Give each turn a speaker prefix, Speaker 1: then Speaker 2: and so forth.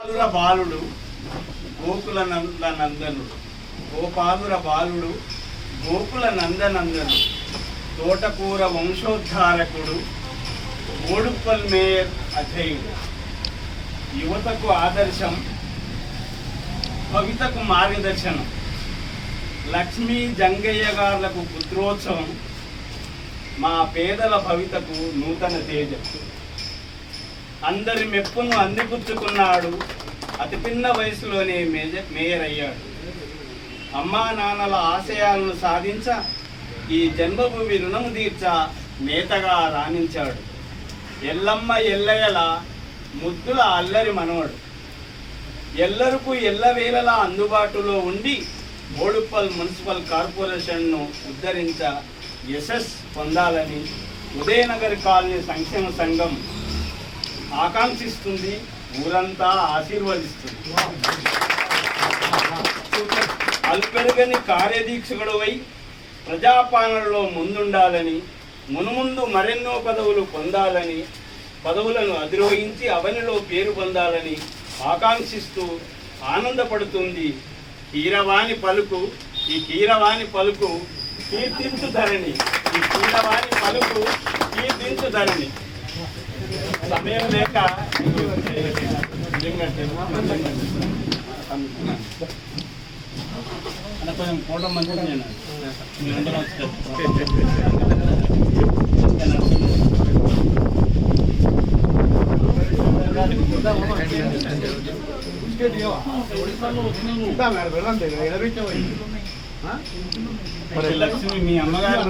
Speaker 1: బాలుడు గోకుల నందనుడు, గోపాలుర బాలుడు గోకుల నందనందనుడు, తోటకూర వంశోద్ధారకుడు, ఓడుప్పల్ మేయర్ అధేయుడు, యువతకు ఆదర్శం, భవితకు మార్గదర్శనం, లక్ష్మీ జంగయ్య గారులకు పుత్రోత్సవం, మా పేదల భవితకు నూతన తేజం. అందరి మెప్పును అందిపుచ్చుకున్నాడు, అతి పిన్న వయసులోనే మేయర్ అయ్యాడు. అమ్మా నాన్నల ఆశయాలను సాధించ, ఈ జన్మభూమి రుణము తీర్చ నేతగా రాణించాడు. ఎల్లమ్మ ఎల్లయ్యల ముద్దుల అల్లరి మనవడు, ఎల్లరకు ఎల్లవేళలా అందుబాటులో ఉండి ఓడుప్పల్ మున్సిపల్ కార్పొరేషన్ను ఉద్ధరించ యశస్ పొందాలని ఉదయనగర్ కాలనీ సంక్షేమ సంఘం ఆకాంక్షిస్తుంది, ఊరంతా ఆశీర్వదిస్తుంది. అల్పెరుగని కార్యదీక్షకుడవై ప్రజాపాలనలో ముందుండాలని, మునుముందు మరెన్నో పదవులు పొందాలని, పదవులను అధిరోహించి అవనిలో పేరు పొందాలని ఆకాంక్షిస్తూ ఆనందపడుతుంది. కీరవాణి పలుకు, ఈ కీరవాణి పలుకు కీర్తించు ధరణి, ఈ కీరవాణి పలుకు కీర్తించు ధరణి. సమయం లేక కొంచెం ఫోటో మంచిగా లక్ష్మి మీ అమ్మగారు